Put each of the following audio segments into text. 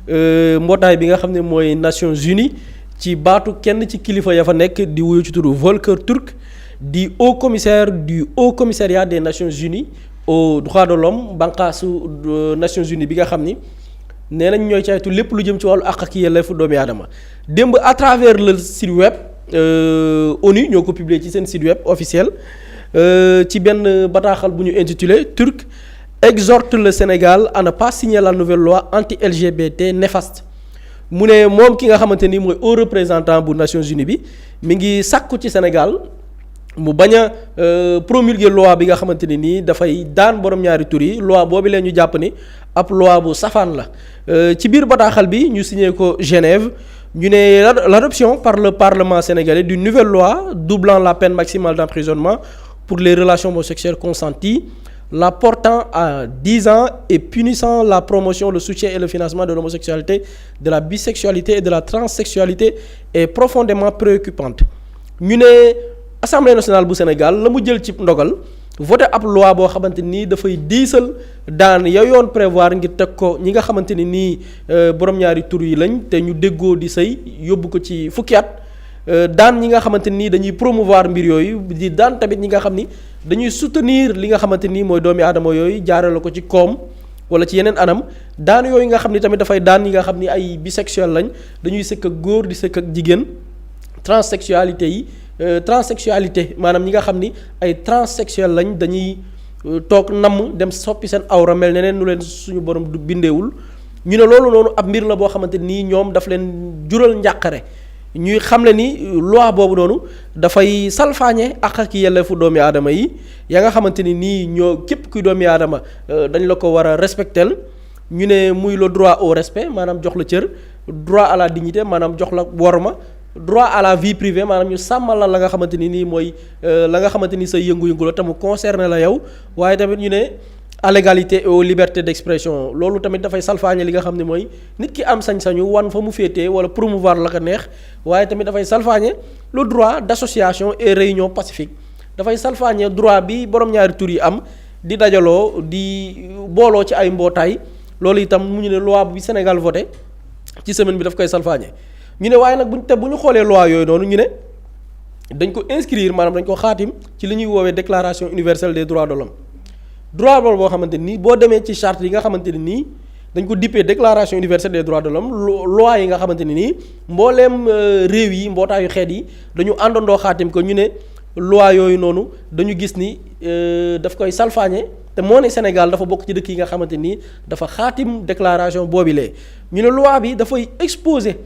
mbootaay bi nga xam ne mooy Nations Unies ci baatu kenn ci kilifa ya fa nekk di wuyu ci turu Volker Turk di haut commissaire du haut commissariat des Nations Unies aux droits de l'homme bànqaasu Nations Unies bi nga xam ni nee nañ ñooy caytu lépp lu jëm ci wàllu àq ak yelleefu doomu aadama démb à travers le site web ONU ñoo ko publié ci seen site web officiel ci benn bataaxal bu ñu intitulé Turc exhorte le Sénégal à ne pas signer la nouvelle loi anti-LGBT néfaste mu ne moom ki nga xamante ni mooy haut représentant bu Nations Unies bi mi ngi sàkku ci Sénégal mu bañ a promulguer loi bi nga xamante ni nii dafay daan borom ñaari tur yi loi boobu leen ñu jàpp ni ab loi bu safaan la ci biir bataaxal bi ñu signé ko Genève ñu ne l'adoption par le Parlement sénégalais d'une nouvelle loi doublant la peine maximale d'emprisonnement pour les relations homosexuelles consenties la portant à 10 ans et punissant la promotion, le soutien et le financement de l'homosexualité, de la bisexualité et de la transsexualité est profondément préoccupante. ñu ne Assemblée nationale bu Sénégal la mu jël ci ndogal voté ab loi boo xamante nii dafay diisal daan ya yoon prévoir ngir teg ko ñi nga xamante ni nii borom ñaari tur yi lañ te ñu déggoo di sëy yóbbu ko ci fukki at daan ñi nga xamante nii dañuy promouvoir mbir yooyu di daan tamit ñi nga xam ni dañuy soutenir li nga xamante nii mooy doomi aadama yooyu jaarale ko ci koom wala ci yeneen anam daan yooyu nga xam ni tamit dafay daan ñi nga xam ni ay bisexuel lañ dañuy sëkk ak góor di sëkk ak jigéen transsexualité yi transsexualité maanaam ñi nga xam ni ay transsexuel lañ dañuy toog namm dem soppi seen awra mel neneen nu leen suñu borom du bindeewul ñu ne loolu noonu ab mbir la boo xamante nii ñoom daf leen jural njàqare ñuy xamle ni loi boobu noonu dafay salfaañe ak yelleefu doomi aadama yi ya nga xamante ni nii ñoo képp kuy doomi aadama dañ la ko war a respectel ñu ne muy le droit au respect maanaam jox la cër droit à la dignité maanaam jox la worma droit à la vie privée maanaam ñu sàmmal la nga xamante ni nii mooy la nga xamante ni sa yëngu-yëngu la te mu concerné la yow waaye tamit ñu ne à l'égalité et aux libertés d'expression loolu tamit dafay salfaañe li nga xam ne mooy nit ki am sañ-sañu wan fa mu féetee wala promouvoir la ko neex waaye tamit dafay salfaañe le droit d'association et réunion pacifique dafay salfaañe droit bi borom ñaari tur yi am di dajaloo di booloo ci ay mbootaay loolu itam mu ñu ne loi bi Sénégal voté ci semaine bi daf koy salfaañe ñu ne waaye nag bu ñu xoolee loi yooyu noonu ñu ne dañ ko inscrire maanaam dañ ko xaatim ci li ñuy woowee déclaration universelle des droits de l'homme droit loolu boo xamante nii boo demee ci charte yi nga xamante ni nii dañ ko dippee déclaration universelle des droits de l'homme loi yi nga xamante ni nii mbooleem réew yi mbootaayu xeet yi dañu àndandoo xaatim ko ñu ne loi yooyu noonu dañu gis ni daf koy salfaañe te moo ne Sénégal dafa bokk ci dëkk yi nga xamante nii dafa xaatim déclaration boobilee ñu ne loi bi dafay exposer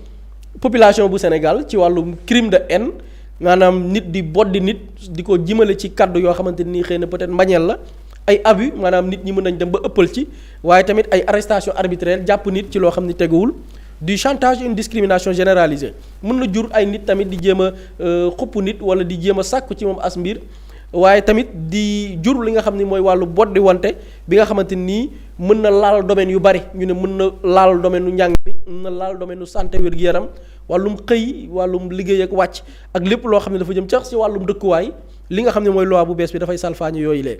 population bu Sénégal ci wàllu crime de haine maanaam nit di boddi nit di ko jimale ci kaddu yoo xamante nii xëy na peut-être mbañeel la ay abus maanaam nit ñi mën nañ dem ba ëppal ci waaye tamit ay arrestation arbitraire jàpp nit ci loo xam ne teguwul du chantage une discrimination généralisée mën na jur ay nit tamit di jéem a xupp nit wala di jéem a sàkku ci moom as mbir waaye tamit di jur li nga xam ne mooy wàllu boddi wante bi nga xamante nii mën na laal domaine yu bari ñu ne mën na laal domaine nu njàng mi mën na laal domaine nu santé wér-gu-yaram wàllum xëy wàllum liggéey ak wàcc ak lépp loo xam ne dafa jëm sax ci wàllum dëkkuwaay li nga xam ne mooy loi bu bees bi dafay salfaañe yooyu lee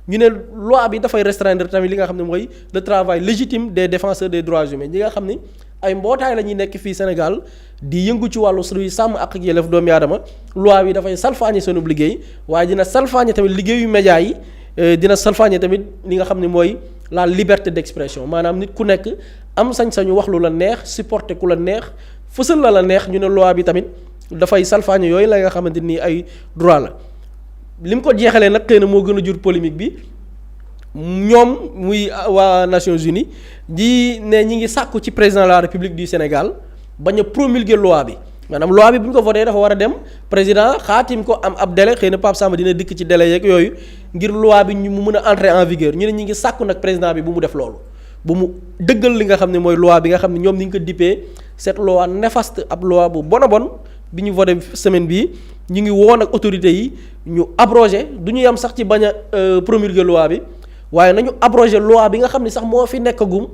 ñu ne loi bi dafay restreindre tamit li nga xam ne mooy le travail légitime des défenseurs des droits humains ñi nga xam ni ay mbootaay la ñuy nekk fii Sénégal di yëngu ci wàllu suñuy sàmm ak yelleef doomu aadama loi bi dafay salfaañe seenub liggéey waaye dina salfaañe tamit liggéeyu média yi dina salfaañe tamit li nga xam ne mooy la liberté d'expression maanaam nit ku nekk am sañ-sañu wax lu la neex supporter ku la neex fësal la neex ñu ne loi bi tamit dafay salfaañe yooyu la nga xamante ni ay droit la li mu ko jeexalee nag xëy na moo gën a jur polémique bi ñoom muy waa Nations Unies di ne ñi ngi sàkku ci président de la République du Sénégal bañ a promulguer loi bi maanaam loi bi bu ñu ko voté dafa war a dem président xaatim ko am ab délai xëy na Pape Samba dina dikk ci délai yeeg yooyu ngir loi bi ñu mu mën a entrer en vigueur ñu ne ñi ngi sàkku nag président bi bu mu def loolu bu mu dëggal li nga xam ne mooy loi bi nga xam ne ñoom ni ñu ko dippee cette loi néfaste ab loi bu bon a bon bi ñu voté semaine bii ñu ngi woon ak autorités yi ñu abrogé du ñu yam sax ci bañ a promulguer loi bi waaye nañu abrogé loi bi nga xam ne sax moo fi nekkagum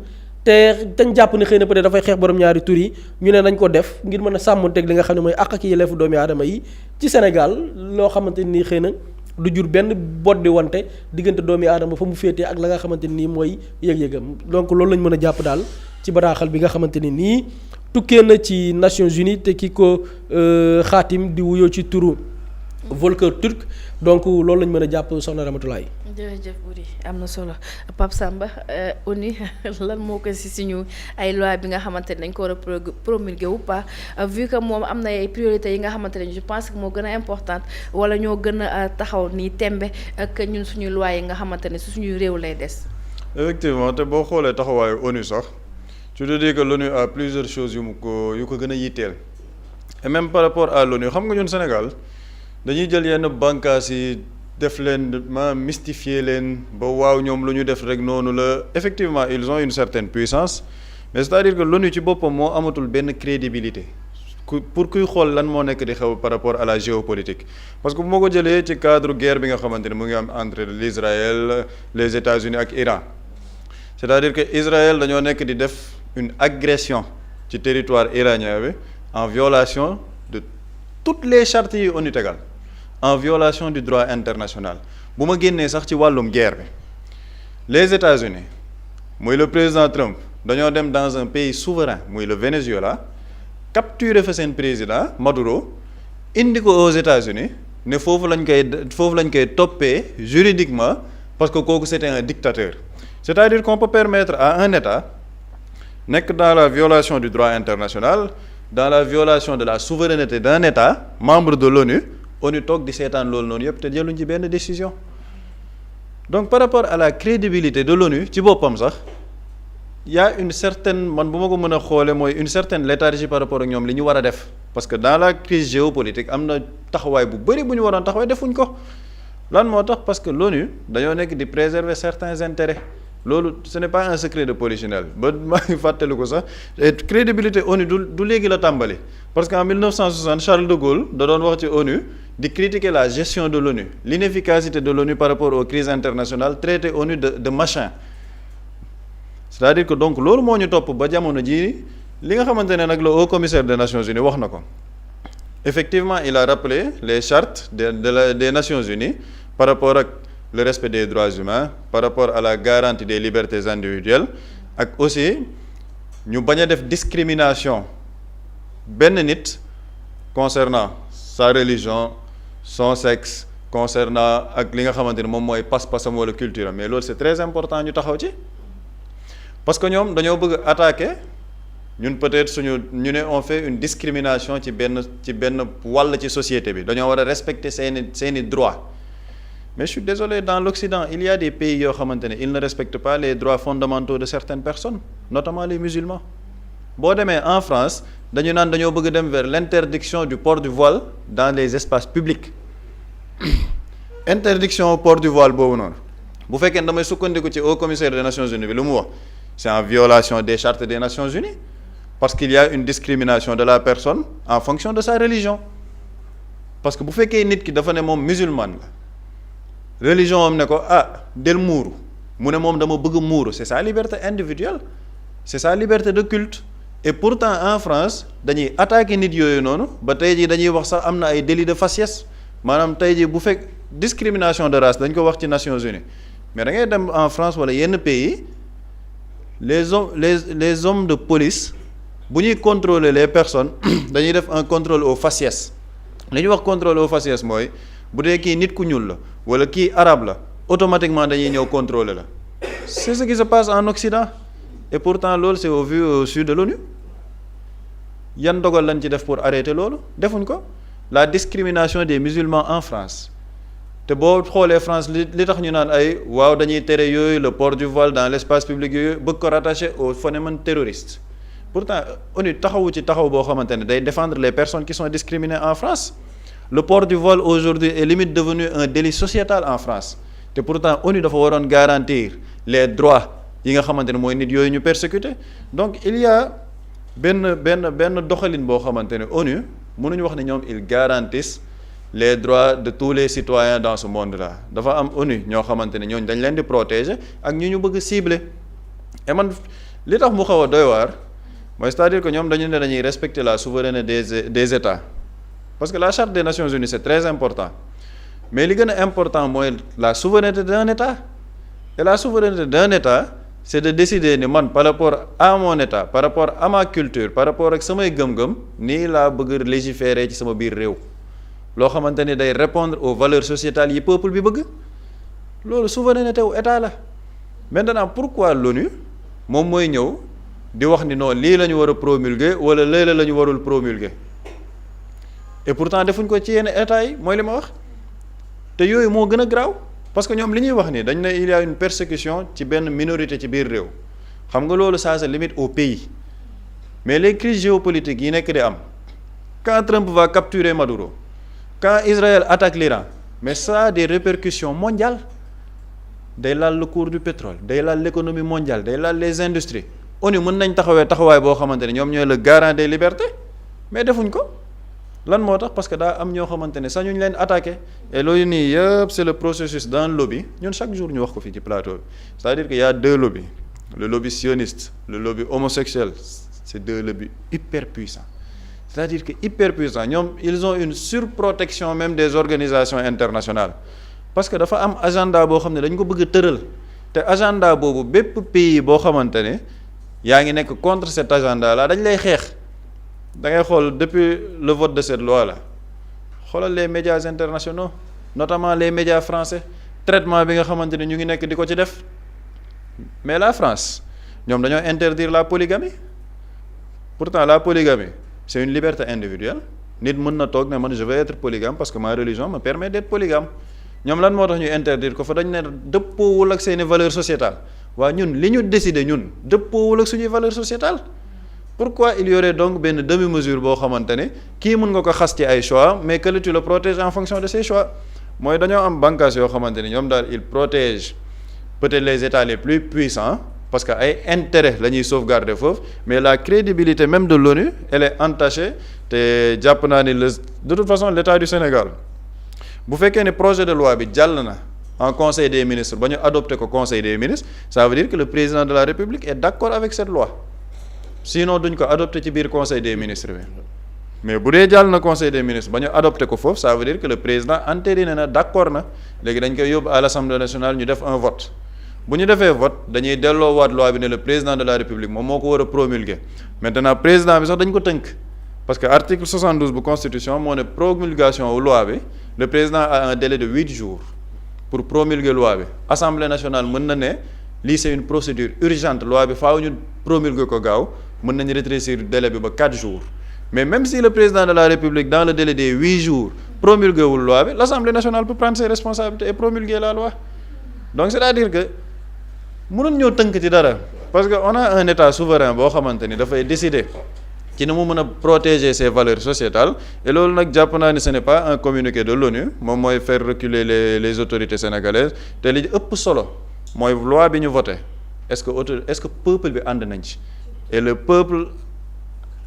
te dañ jàpp ne xëy na peut-être dafay xeex borom ñaari tur yi ñu ne nañ ko def ngir mën a sàmmanteeg li nga xam ne mooy àq ak yelleefu doomi aadama yi ci Sénégal loo xamante ni xëy na du jur benn boddi wante diggante doomi aadama fa mu féetee ak la nga xamante ni mooy yëg-yëgam donc loolu lañ mën a jàpp daal ci bataaxal bi nga xamante ni nii tukkee na ci Nations Unies te ki ko xaatim di wuyoo ci turu Volker Turk donc loolu lañ mën a jàpp soxna Ramatoulaye. jërëjëf Boury am na solo Pape Samba ONU lan moo ko si suñu ay loi bi nga xamante ne dañ ko war a promulguer ou pas vu que moom am na ay priorités yi nga xamante ne je pense que moo gën a importante wala ñoo gën a taxaw nii tembe ak ñun suñu loi yi nga xamante ne su suñuy réew lay des. effectivement te boo xoolee taxawaayu ONU sax tu te dis que l'ONU a plusieurs choses yu ko gën a yitteel et même par rapport à l'ONU xam nga ñun Sénégal dañuy jël yenn bànqaas yi def leen ma mystifier leen ba waaw ñoom lu ñu def rek noonu la effectivement ils ont une certaine puissance mais c'est-à-dire que l'ONU ci boppam moo amatul benn crédibilité pour kuy xool lan moo nekk di xew par rapport à la géopolitique parce que bu ma ko jëlee ci cadre guerre bi nga xamante ne mu ngi am entre l'Israël les États-Unis ak Iran c'est-à-dire que Israël dañoo nekk di def une agression ci territoire iranien bi en violation de toutes les chartes yi ONU tegal en violation du droit international bu ma génnee sax ci wàllum guerre bi les États-Unis muy le président Trump dañoo dem dans un pays souverain muy le Venezuela capturer fa seen président Maduro indi ko aux États-Unis ne foofu lañ koy toppee juridiquement parce que kooku c'était un dictateur c'est-à-dire qu'on peut permettre à un État nekk dans la violation du droit international dans la violation de la souveraineté d'un État membre de l'ONU ONU toog di seetaan loolu noonu yëpp te jëluñ ci benn décision donc par rapport à la crédibilité de l'ONU ci boppam sax y a une certaine man bu ma ko mën a xoole mooy une certaine léthargie par rapport ak ñoom li ñu war a def parce que dans la crise géopolitique am na taxawaay bu bëri bu ñu waroon taxawaay defuñ ko lan moo tax parce que l'ONU dañoo nekk di préserver certains intérêts loolu ce n'est pas un secret de polichinelle ba maa ngi fàttali ko sax crédibilité ONU du léegi la tàmbali parce que en 1960 Charles de Gaulle da doon wax ci ONU di critiquer la gestion de l'ONU l'inefficacité de l'ONU par rapport aux crises internationales traiter ONU de machin c'est-à-dire que donc loolu moo ñu topp ba jamono jii li nga xamante ne nag le haut commissaire des Nations Unies wax na ko effectivement il a rappelé les chartes des Nations Unies par rapport ak le respect des droits humains par rapport à la garantie des libertés individuelles ak aussi ñu bañ a def discrimination benn nit concernant sa religion son sexe concernant ak li nga xamante ne moom mooy pas-pasam wala culture mais loolu c'est très important ñu taxaw ci parce que ñoom dañoo bëgg attaquer ñun peut-être ñu ne on fait une discrimination ci benn wàll ci société bi dañoo war a respecter seeni droits mais je suis désolé dans l'Occident il y a des pays yoo xamante ne ils ne respectent pas les droits fondamentaux de certaines personnes notamment les musulmans boo demee en France dañu naan dañoo bëgg dem vers l'interdiction du port du voile dans les espaces publics interdiction port du voile boobu noonu bu fekkee damay sukkandiku ci haut commissaire des Nations Unies bi lu mu wax c'est en violation des chartes des Nations Unies parce qu'il y a une discrimination de la personne en fonction de sa religion parce que bu fekkee nit ki dafa ne moom musulman la religion am ne ko del muuru mu ne moom dama bëgg muuru c'est sa liberté individuelle c'est sa liberté de culte et pourtant en France dañuy attaquer nit yooyu noonu ba tey jii dañuy wax sax am na ay délit de faciès maanaam tey jii bu fekk discrimination de race dañ ko wax ci Nations Unies mais da ngay dem en France wala yenn pays les hommes de police bu ñuy contrôler les personnes dañuy def un contrôle au faciès li ñuy wax contrôle au faciès mooy bu dee kii nit ku ñuul la wala kii arabe la automatiquement dañuy ñëw contrôler la c'est ce qui se passe en Occident et pourtant loolu c'est au vu au su de l'ONU yan dogal lañ ci def pour arrêter loolu defuñ ko la discrimination des musulmans en France te boo xoolee France li tax ñu naan ay waaw dañuy tere yooyu le port du voile dans l'espace public yooyu bëgg ko rattacher au phénomène terroriste pourtant ONU taxawu ci taxaw boo xamante ne day défendre les personnes qui sont discriminées en France le port du voile aujourd'hui est limite devenu un délit sociétal en France te pourtant ONU dafa waroon garantir les droits yi nga xamante ne mooy nit yooyu ñu persécuté donc il y a benn doxalin boo xamante ne ONU mënuñu wax ne ñoom ils garantissent les droits de tous les citoyens dans ce monde-là dafa am ONU ñoo xamante ne ñooñu dañ leen di protéger ak ñu bëgg cibler et man li tax mu xaw a doy waar mooy c'est-à-dire que ñoom dañu ne dañuy respecter la souveraineté des États parce que la charte des Nations Unies c'est très important mais li gën a important mooy la souveraineté d'un État et la souveraineté d'un État c'est de décider ni man par rapport à mon État par rapport à ma culture par rapport ak samay gëm-gëm nii laa bëgg légiférer ci sama biir réew loo xamante ni day répondre aux valeurs sociétales yi peuple bi bëgg loolu souveraineté wu État la maintenant pourquoi l'ONU moom mooy ñëw di wax ni non lii la ñu war a promulguer wala léeg la ñu warul promulguer et pourtant defuñ ko ci yenn État yi mooy li ma wax te yooyu moo gën a graaw parce que ñoom li ñuy wax ni dañ ne il y a une persécution ci benn minorité ci biir réew xam nga loolu ça se limite au pays mais les crises géopolitiques yi nekk di am quand Trump va capturer Maduro quand Israël attaque l'Iran mais ça a des répercussions mondiales day laal le cours du pétrole day laal l'économie mondiale day laal les industries ONU mën nañ taxawee taxawaay boo xamante ne ñoom ñooy le garant des libertés mais defuñ ko lan moo tax parce que daa am ñoo xamante ne sañuñ leen attaqué et loolu nii yëpp c'est le processus d'un lobby ñun chaque jour ñu wax ko fii ci plateau bi c'est-à-dire que y a deux lobbies le lobby sioniste le lobby homosexuel c'est deux lobbies hyper puissants c'est-à-dire que hyper puissants ñoom ils ont une surprotection même des organisations internationales parce que dafa am agenda boo xam ne dañ ko bëgg a tëral te agenda boobu bépp pays boo xamante ne yaa ngi nekk contre cet agenda là dañ lay xeex da ngay xool depuis le vote de cette loi là xoolal les médias internationaux notamment les médias français traitement bi nga xamante ne ñu ngi nekk di ko ci def mais la France ñoom dañoo interdire la polygamie pourtant la polygamie c'est une liberté individuelle nit mën na toog ne man je vais être polygame parce que ma religion me permet d'être polygame ñoom lan moo tax ñu interdire ko fa dañ ne dëppoowul ak seeni valeurs sociétales waa ñun li ñu décider ñun dëppoowul ak suñuy valeurs sociétales pourquoi il y aurait donc benn demi-mesure boo xamante ne kii mën nga ko xas ci ay choix mais que tu le protèges en fonction de ses choix mooy dañoo am bànqaas yoo xamante ne ñoom daal il protège peut-être les États les plus puissants parce que ay intérêt la ñuy sauvegarder foofu mais la crédibilité même de l'ONU elle est entachée te jàpp naa ni de toute façon l'État du Sénégal bu fekkee ne projet de loi bi jàll na en conseil des ministres ba ñu adopté ko conseil des ministres ça veut dire que le président de la République est d'accord avec cette loi sinon duñ ko adopté ci biir conseil des ministres bi mais bu dee jàll na conseil des ministres ba ñu adopté ko foofu ça veut dire que le président entériné na d'accord na léegi dañ koy yóbbu à l'Assemblée nationale ñu def un vote bu ñu defee vote dañuy delloowaat loi bi ne le président de la République moom moo ko war a promulguer maintenant président bi sax dañ ko tënk parce que article 72 bu constitution moo ne promulgation wu loi bi le président a un délai de 8 jours pour promulguer loi bi Assemblée nationale mën na ne lii c'est une procédure urgente loi bi faaw ñu promulguer ko gaaw mën nañu rétrécir délai bi ba 4 jours mais même si le président de la République dans le délai des 8 jours promulguer wul loi bi l'Assemblée nationale peut prendre ses responsabilités et promulguer la loi donc c'est-à-dire que mënuñ ñoo tënk ci dara parce que on a un État souverain boo xamante ni dafay décider ci ni mu mën a protéger ses valeurs sociétales et loolu nag jàpp naa ni ce n'est pas un communiqué de l'ONU moom mooy faire reculer les autorités sénégalaises te li ëpp solo mooy loi bi ñu voté est-ce que peuple bi ànd nañ ci et le peuple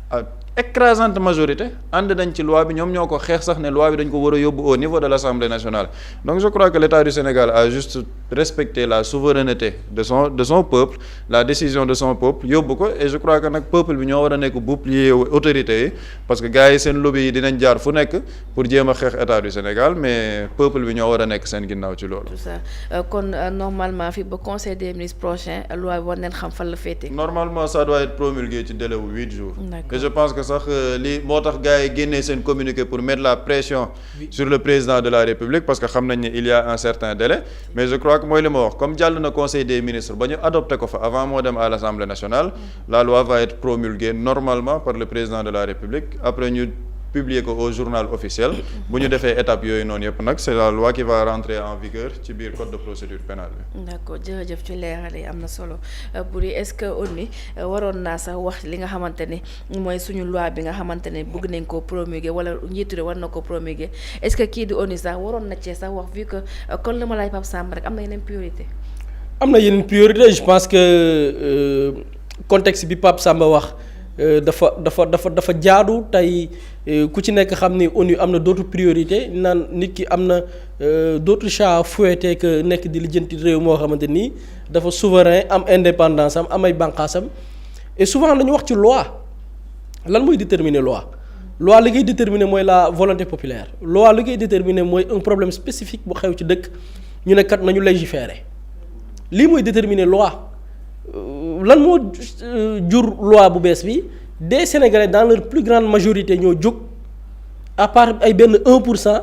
a écrasante majorité ànd nañ ci loi bi ñoom ñoo ko xeex sax ne loi bi dañ ko war a yóbbu au niveau de l'Assemblée nationale donc je crois que l'État du Sénégal a juste respecté la souveraineté de son peuple la décision de son peuple yóbbu ko et je crois que nag peuple bi ñoo war a nekk bouclier autorité yi parce que gars yi seen lobby yi dinañ jaar fu nekk pour jéem a xeex État du Sénégal mais peuple bi ñoo war a nekk seen ginnaaw ci loolu. tout ça kon normalement fii ba conseil des ministres prochain loi bi war nañ xam fan la féete. normalement ça doit être promulgué ci délai wu 8 jours. D'accord. Et je pense que sax li moo tax gars yi génnee seen communiqué pour mettre la pression sur le président de la République parce que xam nañ ne il y a un certain délai mais je crois que mooy li ma wax comme jàll na conseil des ministres ba ñu adopté ko fa avant moo dem à l'Assemblée nationale la loi va être promulguée normalement par le président de la République après ñu publier ko au journal officiel bu ñu defee étape yooyu noonu yëpp nag c'est la loi qui va rentrer en vigueur ci biir code de procédure pénale bi. d'accord jërëjëf ci leeral yi am na solo Boury est-ce que ONU waroon naa sax wax li nga xamante ne mooy suñu loi bi nga xamante ne bëgg nañ koo promulguer wala njiitu réew war na ko promulguer est-ce que kii di ONU sax waroon na cee sax wax vu que kon li ma laaj Pape Samba rek am na yeneen priorité. am na yeneen priorité je pense que contexte bi Pape Samba wax dafa jaadu tey ku ci nekk xam ni ONU am na d'autres priorités naan nit ki am na d'autres chats à fouetter que nekk di lijjanti réew moo xamante nii dafa souverain am indépendance am ay bànqaasam et souvent dañu wax ci loi lan mooy déterminer loi loi li koy déterminer mooy la volonté populaire loi li koy déterminer mooy un problème spécifique bu xew ci dëkk ñu ne kat nañu légiférer lii mooy déterminer loi lan moo jur loi bu bees bi des Sénégalais dans leur plus grande majorité ñoo jóg à part ay benn 1%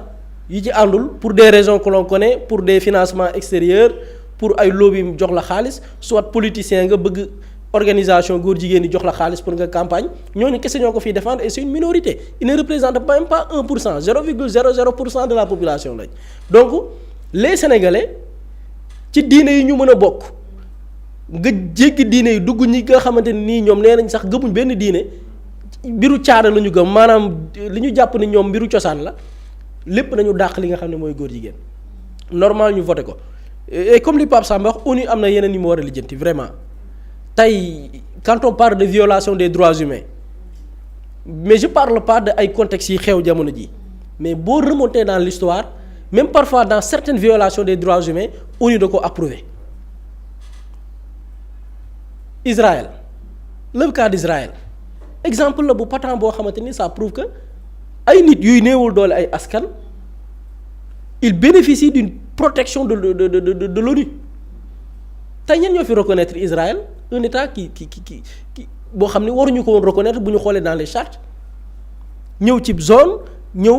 yi ci àndul pour des raisons que l'on connaît pour des financements extérieurs pour ay lobby jox la xaalis soit politicien nga bëgg organisation góor jigéen ñi jox la xaalis pour nga campagne ñooñu kese ñoo ko fiy défendre et c'est une minorité il ne représente même pas 1% 0,00% de la population lañ donc les Sénégalais ci diine yi ñu mën a bokk nga jéggi diine yi dugg ñi nga xamante ni nii ñoom nee nañ sax gëmuñ benn diine mbiru caada la ñu gëm maanaam li ñu jàpp ni ñoom mbiru cosaan la lépp nañu dàq li nga xam ne mooy góor jigéen normal ñu voté ko et comme li Pape Samba wax ONU am na yeneen yu mu war a lijjanti vraiment tey quand on parle de violation des droits humains mais je parle pas de ay contextes yi xew jamono ji mais boo remonter dans l'histoire même parfois dans certaines violations des droits humains ONU da ko approuvé Israël le cas d'Israël exemple la bu patent boo xamante ni ça prouve que ay nit yuy néewul doole ay askan il bénéficie d'une protection de l'ONU tey ñenn ñoo fi reconnaître Israël un état qui boo xam ne waruñu ko woon reconnaître bu ñu xoolee dans les chartes ñëw ci zone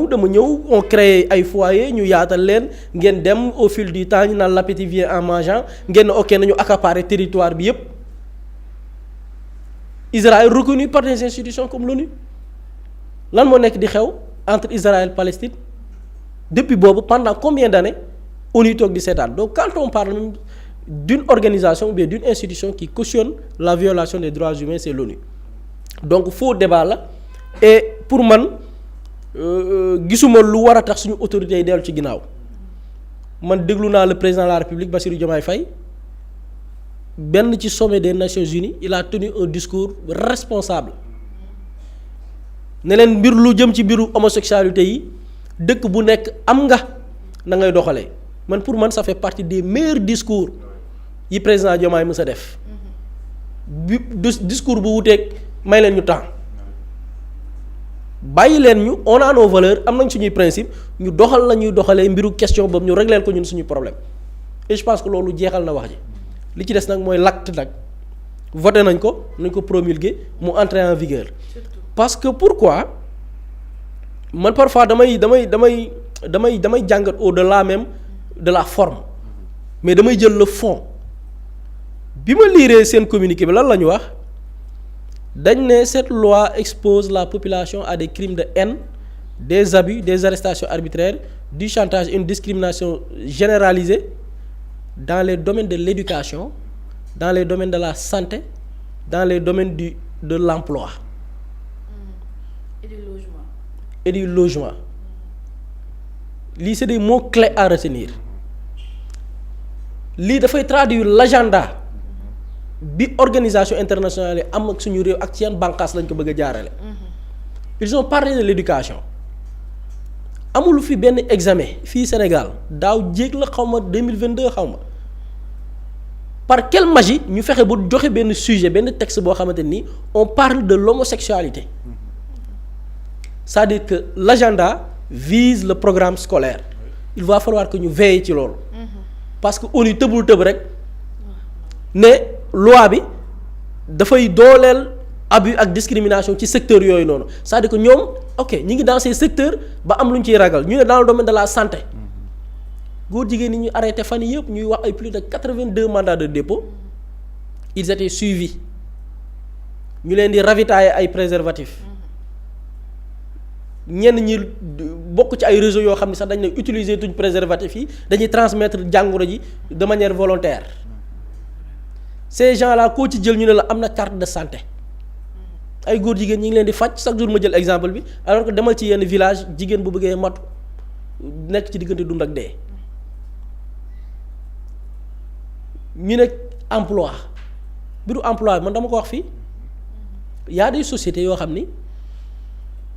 dama ñëw on crée ay foyers ñu yaatal leen ngeen dem au fil du temps ñu naan l'appétit vient en mangeant ngeen ne ok nañu accaparer territoire bi yépp Israël reconnu par des institutions comme l'ONU lan moo nekk di xew entre Israël et Palestine depuis boobu pendant combien d'années ONU toog di seetaan donc quand on parle même d'une organisation ou bien d'une institution qui cautionne la violation des droits humains c'est l'ONU donc faux débat la et pour man gisuma lu war a tax suñu autorités yi dellu ci ginnaaw man déglu naa le président de la République Bassirou Diomaye Faye benn ci sommet des Nations Unies il a tenu un discours responsable ne leen mbir lu jëm ci mbiru homosexualité yi dëkk bu nekk am nga na ngay doxalee man pour man ça fait partie des meilleurs discours yi président Diomaye mës a def bi discours bu wuteeg may leen ñu temps bàyyi leen ñu on a nos valeurs am nañ suñuy principe ñu doxal la ñuy doxalee mbiru question boobu ñu régler ko ñun suñu problème et je pense que loolu jeexal na wax ji li ci des nag mooy l'acte nag voté nañ ko promulguer mu entrer en vigueur parce que pourquoi man parfois damay jàngat au-delà même de la forme mais damay jël le fond bi ma liiree seen communiqué bi lan la ñu wax dañ ne cette loi expose la population à des crimes de haine des abus des arrestations arbitraires du chantage et une discrimination généralisée dans les domaines de l'éducation dans les domaines de la santé dans les domaines de l'emploi et du logement lii c'est des mots clés à retenir lii dafay traduire l'agenda bi organisation internationale yi am ak suñu réew ak ci yan bànqaas lañ ko bëgg a jaarale ils ont parlé de l'éducation amul fi benn examen fii Sénégal daaw jéeg la xaw ma 2022 xaw ma par quelle magie ñu fexe ba joxe benn sujet benn texte boo xamante ni on parle de l'homosexualité c'est-à-dire que l'agenda vise le programme scolaire il va falloir que ñu veiller ci loolu parce que ONU tëbul tëb rek ne loi bi dafay dooleel abus ak discrimination ci secteur yooyu noonu c'est-à-dire que ñoom ok ñi ngi dans ces secteurs ba am lu ñu ciy ragal ñu ne dans le domaine de la santé góor jigéen ñi ñu arrêté fan yii yëpp ñuy wax ay plus de 82 mandats de dépôt ils étaient suivis ñu leen di ravitailler ay préservatifs ñenn ñi bokk ci ay réseaux yoo xam ne sax dañ ne utiliser tuñ préservatifs yi dañuy transmettre jàngoro ji de manière volontaire ces gens-là koo ci jël ñu ne la am na carte de santé ay góor jigéen ñi ngi leen di faj chaque jour ma jël exemple bi alors que demal ci yenn village jigéen bu bëggee matu nekk ci diggante dund ak dee ñu ne emploi mbiru emploi man dama ko wax fii y a des sociétés yoo xam ni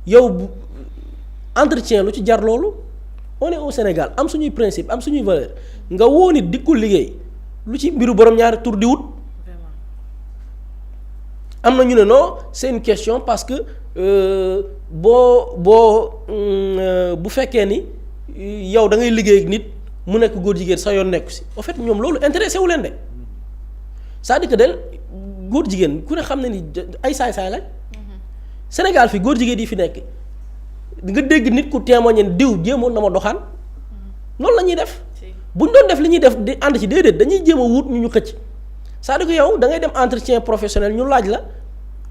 yow bu entretien lu ci jar loolu on est au Sénégal am suñuy principe am suñuy valeur nga woo nit di ko liggéey lu ci mbiru borom ñaari tur di wut am na ñu ne non c'est une question parce que bu fekkee ni yow da ngay liggéey ak nit mu nekk góor jigéen sa yoon nekku si en fait ñoom loolu intéressé wu leen de c'est-à-dire que del góor jigéen ku ne xam ne ni ay saay-saay lañ Sénégal fi góor jigéen yi fi nekk nga dégg nit ku témoigné diw jéemoon na ma doxaan noonu la ñuy def bu ñu doon def li ñuy def di ànd ci déedéet dañuy jéem a wut ñu xëcc c'est-à-dire que yow da ngay dem entretien professionnel ñu laaj la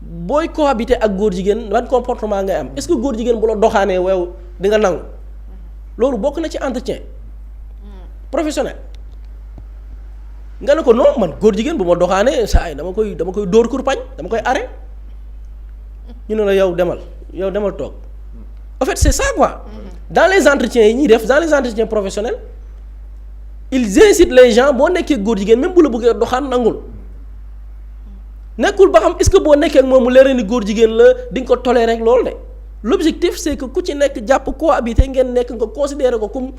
booy cohabiter ak góor jigéen ban comportement ngay am est-ce que góor jigéen bu la doxaanee wew di nga nangu loolu bokk na ci entretien professionnel nga ne ko non man góor jigéen bu ma doxaanee saa yi dama koy dóor kurpañ dama koy arrêté ñu ne la yow demal toog en fait c'est ça quoi dans les entretiens yi ñuy def dans les entretiens professionnels ils incitent les gens boo nekkee góor jigéen même bu la bëggee doxaan nangul nekkul ba xam est-ce que boo nekkee ak moom mu leer ni góor jigéen la di nga ko tolérer rek loolu de l'objectif c'est que ku ci nekk jàpp cohabiter ngeen nekk nga considérer ko comme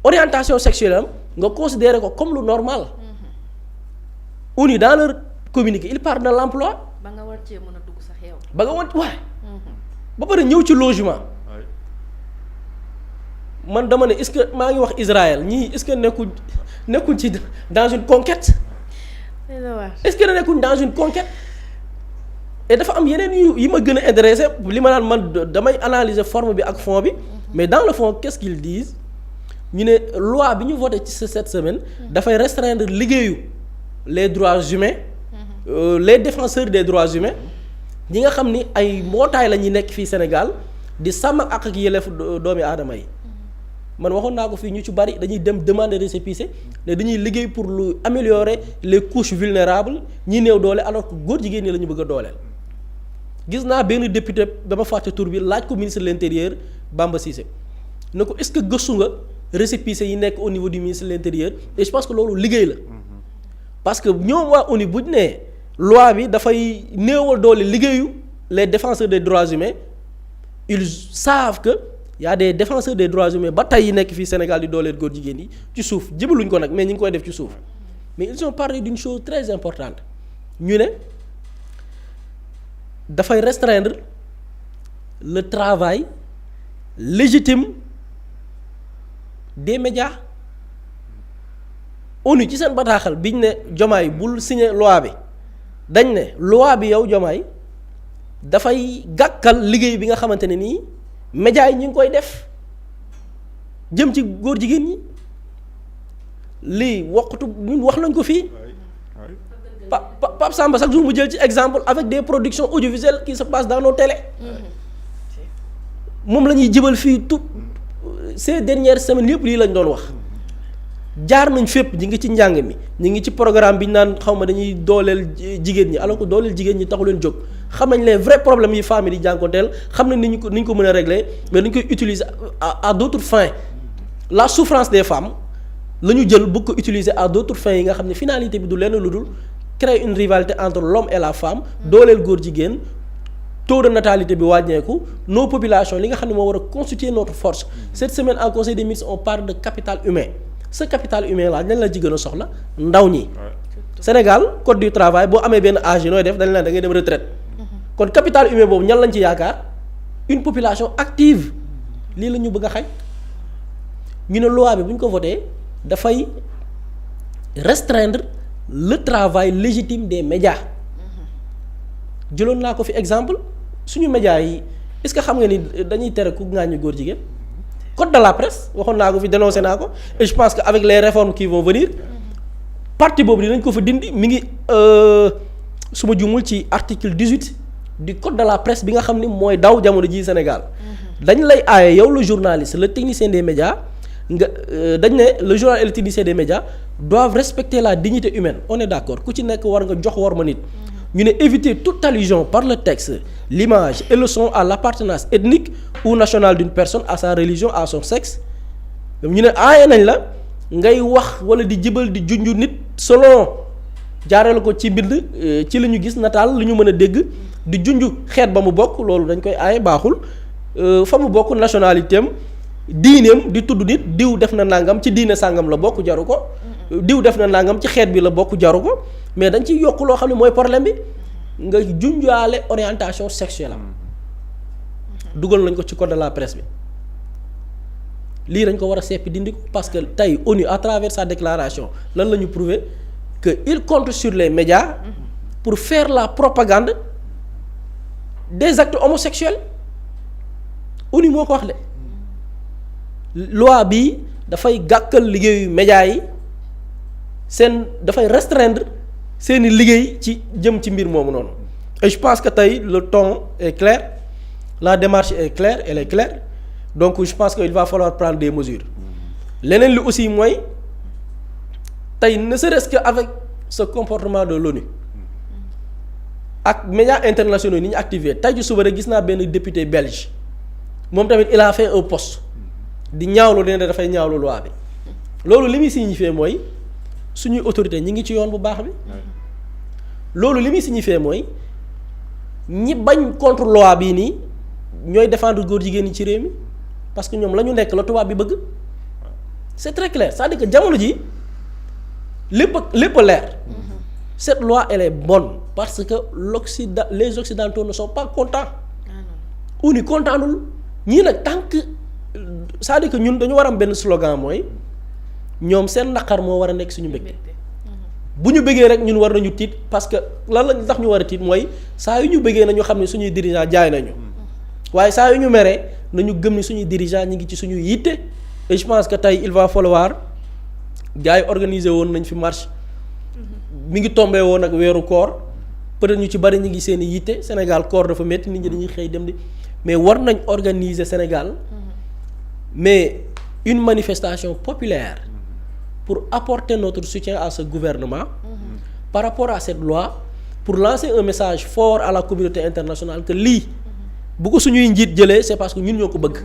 orientation sexuelle am nga considérer ko comme lu normal ONU dans leur communiqué il parle de l'emploi ba nga war cee mën a dugg sax yow. ba nga want waaye ba pare ñëw ci logement man dama ne est-ce que maa ngi wax Israël ñii est-ce que nekkuñ ci dans une conquête est-ce que nekkuñ dans une conquête et dafa am yeneen yi ma gën a intéressé li ma naan man damay analyser forme bi ak fond bi mais dans le fond qu'est-ce qu'ils disent ñu ne loi bi ñu voté ci cette semaine dafay restreindre liggéeyu les droits humains les défenseurs des droits humains ñi nga xam ni ay mbootaay la ñuy nekk fii Sénégal di sàmm ak yelleef doomi aadama yi man waxoon naa ko fii ñu ci bari dañuy dem demander récépissé ne dañuy liggéey pour lu améliorer les couches vulnérables ñi néew doole alors que góor jigéen ñi la ñu bëgg a dooleel. gis naa benn député dama fàtte tur bi laaj ko ministre de l'intérieur Bamba Cissé ne ko est-ce que gëstu nga récépissé yi nekk au niveau du ministre de l'intérieur et je pense que loolu liggéey la parce que ñoom waa ONU bu ñu nee loi bi dafay néewal doole liggéeyu les défenseurs des droits humains ils savent que y a des défenseurs des droits humains ba tey yi nekk fii Sénégal di dooleel góor jigéen yi ci suuf jëbaluñ ko nag mais ñu ngi koy def ci suuf mais ils ont parlé d'une chose très importante ñu ne dafay restreindre le travail légitime des médias ONU ci seen bataaxal biñ ne Diomaye bul signer loi bi dañ ne loi bi yow Diomaye dafay gàkkal liggéey bi nga xamante ne nii médias yi ñu ngi koy def jëm ci góor jigéen ñi lii waxtu ñun wax nañ ko fii Pape Samba chaque jour mu jël ci exemple avec des productions audiovisuelles qui se passent dans nos télés moom la ñuy jëbal fii tout ces dernières semaines yëpp lii lañ doon wax jaar nañ fépp ñi ngi ci njàng mi ñi ngi ci programme bi ñu naan xaw ma dañuy dooleel jigéen ñi alors que dooleel jigéen ñi taxu leen jóg xam nañ les vrais problèmes yi femmes yi di jànkonteel xam nañ ni ñu ko mën a régler mais dañ koy utiliser à d'autres fins la souffrance des femmes la ñu jël bëgg ko utiliser à d'autres fins yi nga xam ne finalité bi du lenn lu dul créer une rivalité entre l'homme et la femme dooleel góor jigéen taux de natalité bi wàññeeku nos populations li nga xam ne moo war a constituer notre force cette semaine en conseil des ministres on parle de capital humain ce capital humain là ñan la ci gën a soxla ndaw ñi Sénégal code du travail boo amee benn âge yi nooy def dañ la da ngay dem retraite kon capital humain boobu ñan lañ ci yaakaar une population active lii la ñu bëgg a xañ ñu ne loi bi bu ñu ko voté dafay restreindre le travail légitime des médias jëloon naa ko fi exemple suñu médias yi est-ce que xam nga ni dañuy tere ku ŋàññi góor jigéen code de la presse waxoon naa ko fi dénoncé naa ko et je pense que avec les réformes qui vont venir partie boobu dinañ ko fa dindi mi ngi su ma jumul ci article 18 du code de la presse bi nga xam ni mooy daw jamono ji Sénégal dañ lay aaye yow le journaliste le technicien des médias nga dañ ne le journal et le technicien des médias doivent respecter la dignité humaine on est d'accord ku ci nekk war nga jox war ma nit ñu ne éviter toute allusion par le texte l'image et le son à l'appartenance ethnique ou nationale d'une personne à sa religion à son sexe ñu ne aaye nañ la ngay wax wala di jibal di junju nit selon jaarale ko ci mbind ci la ñu gis nataal lu ñu mën a dégg di junju xeet ba mu bokk loolu dañ koy aaye baaxul fa mu bokk nationalité am diineem di tudd nit diw def na nangam ci diine sàngam la bokk jaru ko diw def na nangam ci xeet bi la bokk jaru ko mais dañ ciy yokk loo xam ne mooy problème bi nga junjaale orientation sexuelle am dugal nañ ko ci code de la presse bi lii dañ ko war a seppi dindi ko parce que tey ONU à travers sa déclaration lan la ñu prouver que il compte sur les médias pour faire la propagande des actes homosexuels ONU moo ko wax de loi bi dafay gàkkal liggéeyu médias yi dafay restreindre seeni liggéey ci jëm ci mbir moomu noonu et je pense que tey le ton est clair la démarche est claire elle est claire donc je pense que il va falloir prendre des mesures leneen li aussi mooy tey ne serait-ce que avec ce comportement de l'ONU ak médias internationaux ni ñu activé tey ju suba rek gis naa benn député belge moom tamit il a fait un post di ñaawlu ne dafay ñaawlu loi bi loolu li muy signifié mooy suñuy autorité ñi ngi ci yoon bu baax bi loolu li muy signifié mooy ñi bañ contre loi bii nii ñooy défendre góor jigéen ñi ci réew mi parce que ñoom la ñu nekk la tubaab bi bëgg c'est très clair c'est-à-dire que jamono ji lépp leer cette loi elle est bonne parce que les occidentaux ne sont pas contents ONU kontaanul ñii nag tant que c'est-à-dire que ñun dañu war am benn slogan mooy ñoom seen naqar moo war a nekk suñu mbégte bu ñu bëggee rek ñun war nañu tiit parce que lan lañ tax ñu war a tiit mooy saa yu ñu bëggee nañu xam ne suñuy dirigeant jaay nañu waaye saa yu ñu meree nañu gëm ni suñuy dirigeant ñi ngi ci suñuy yitte et je pense que tey il va falloir gars yi organiser woon nañ fi marche mi ngi tombé woon ak weeru koor peut-être ñu ci bari ñu ngi seen i yitte Sénégal koor dafa métti nit ñi dañuy xëy dem di mais war nañ organiser Sénégal mais une manifestation populaire pour apporter notre soutien à ce gouvernement par rapport à cette loi pour lancer un message fort à la communauté internationale que lii bu ko suñuy njiit jëlee c'est parce que ñun ñoo ko bëgg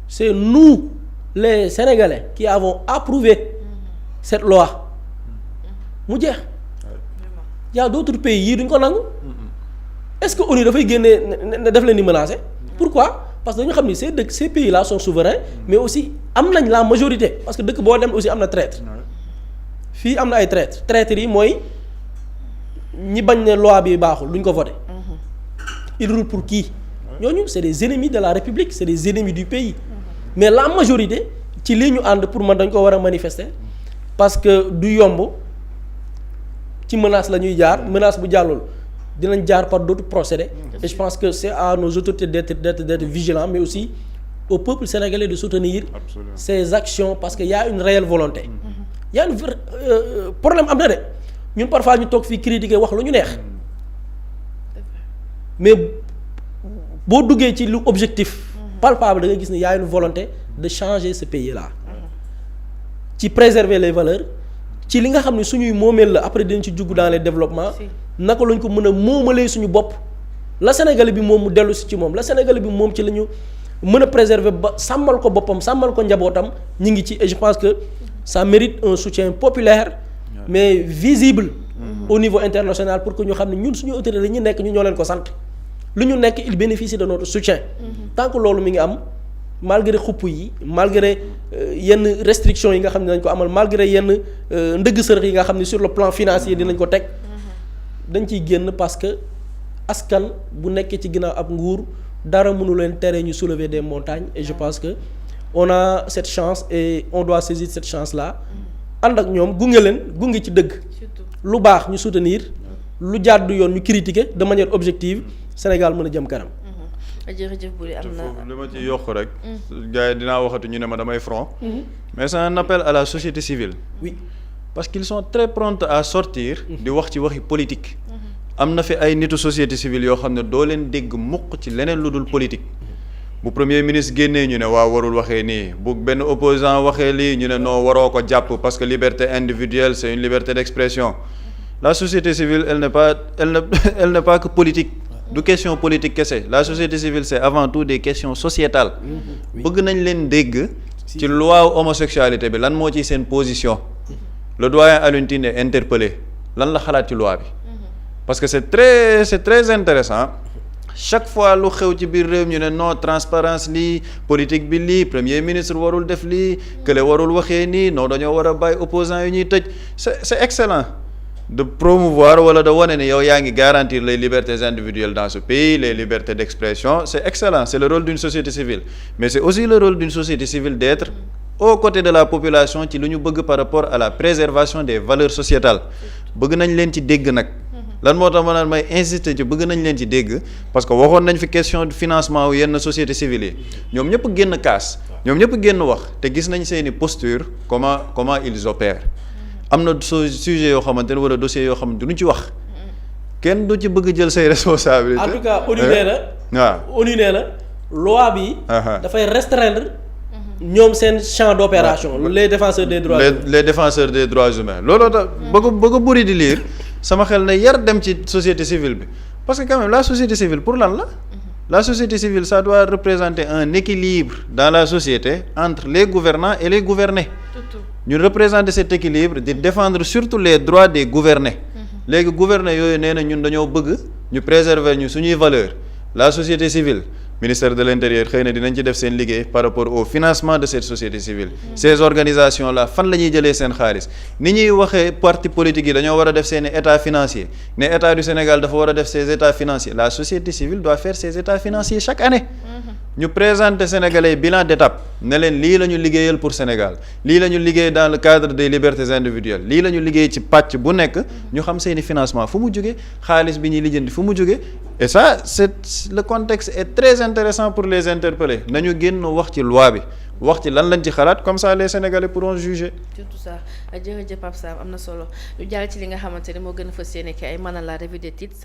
c'est nous les Sénégalais qui avons approuvé cette loi mu jeex y a d'autres pays yii duñ ko nangu est-ce que ONU dafay génnee def leen di menacer pourquoi parce que dañu xam ni ces pays là sont souverains mais aussi am nañ la majorité parce que dëkk boo dem aussi am na traître fii am na ay traîtres yi mooy ñi bañ ne loi bi baaxul duñ ko voté ils roulent pour qui ñooñu c'est des ennemis de la République c'est des ennemis du pays mais la majorité ci lii ñu ànd pour man dañ ko war a manifester parce que du yomb ci menace la ñuy jaar menace bu jàllul dinañ jaar par d'autres procédés et je pense que c'est à nos autorités d'être vigilants mais aussi au peuple sénégalais de soutenir ces actions parce que y a une réelle volonté y a une problème am na de ñun parfois ñu toog fii critiquer wax lu ñu neex mais boo duggee ci lu objectif palpable da nga gis ne y a une volonté de changer ce pays là ci préserver les valeurs ci li nga xam ne suñuy moomeel la après dinañ ci jugg dans les développements naka lañ ko mën a moomalee suñu bopp la Sénégalais bi moom mu dellu si ci moom la Sénégalais bi moom ci la ñu mën a préserver ba sàmmal ko boppam sàmmal ko njabootam ñi ngi ci et je pense que ça mérite un soutien populaire mais visible au niveau international pour que ñu xam ne ñun suñu autorité ñu nekk ñu ñoo leen ko sant lu ñu nekk il bénéficie de notre soutien tant que loolu mi ngi am malgré xupp yi malgré yenn restrictions yi nga xam ne dañ ko amal malgré yenn ndëgg sërëx yi nga xam ne sur le plan financier dinañ ko teg dañ ciy génn parce que askan bu nekkee ci ginnaaw ab nguur dara mënu leen tere ñu soulever des montagnes et je pense que on a cette chance et on doit saisir cette chance là ànd ak ñoom gunge ci dëgg lu baax ñu soutenir lu jàddu yoon ñu critiquer de manière objective Sénégal mën a jëm kanam. jërëjëf Boury am na li ma ci yokk rek. gars yi dinaa waxati ñu ne ma damay front. mais c'est un appel à la société civile. oui parce qu'ils sont très prompts à sortir. di wax ci waxi politique. am na fi ay nitu société civile yoo xam ne doo leen dégg mukk ci leneen lu dul politique. bu premier ministre génnee ñu ne waaw warul waxee nii bu benn opposant waxee lii ñu ne non waroo ko jàpp parce que liberté individuelle c'est une liberté d'expression. la société civile elle n'est pas que politique. du question politique kese la société civile c'est avant tout des questions sociétales bëgg nañ leen dégg ci loi homosexualité bi lan moo ci seen position le doyen Alioune Tine est interpellé lan la xalaat ci loi bi parce que c'est très intéressant chaque fois lu xew ci biir réew ñu ne non transparence lii politique bi lii premier ministre warul def lii kële warul waxee nii non dañoo war a bàyyi opposants yi ñuy tëj c'est excellent de promouvoir wala de wane ne yow yaa ngi garantir les libertés individuelles dans ce pays, les libertés d'expression. C'est excellent, c'est le rôle d'une société civile, mais c'est aussi le rôle d'une société civile d'être aux côtés de la population ci lu ñu bëgg par rapport à la préservation des valeurs sociétales. Bëgg nañ leen ci dégg nag. Lan moo tax ma naan may insister ci bëgg nañ leen ci dégg parce que waxoon nañ fi question de financement wu yenn société civile yi ñoom ñëpp génn kaas ñoom ñëpp génn wax te gis nañ seeni posture comment ils opèrent. Am na sujet yoo xamante ne wala dossier yoo xamante duñu ci wax kenn du ci bëgg jël say responsabilités. En tout cas ONU nee na. waaw ONU nee na loi bi. dafay restreindre ñoom seen champ d'opération. les défenseurs des droits humains. les défenseurs des droits humains looloo tax bëgg a bëri di lire sama xel ne yar dem ci société civile bi parce que quand même la société civile pour lan la. La société civile ça doit représenter un équilibre dans la société entre les gouvernants et les gouvernés. ñu représenter cet équilibre di défendre surtout les droits des gouvernés. léegi gouvernés yooyu nee na ñun dañoo bëgg ñu préserver ñu suñuy valeurs la société civile ministère de l'intérieur xëy na dinañ ci def seen liggéey par rapport au financement de cette société civile. Ces organisations là fan la ñuy jëlee seen xaalis ni ñuy waxee parti politique yi dañoo war a def seen état financier ne état du Sénégal dafa war a def ses états financiers la société civile doit faire ses états financiers chaque année. ñu présenter Sénégalais bilan d'étape ne leen lii la ñu liggéeyal pour Sénégal lii la ñu liggéey dans le cadre des libertés individuelles lii la ñu liggéey ci pàcc bu nekk ñu xam seeni financement fu mu jóge xaalis bi ñuy lijjanti fu mu jóge et ça le contexte est très intéressant pour les interpeller nañu génn wax ci loi bi wax ci lan lañ ci xalaat comme ça les Sénégalais pourront juger. surtout ça jërëjëf Pape Sam am na solo ñu jàll ci li nga xamante ne moo gën a fas yéene ki ay maanaam la revue des titres.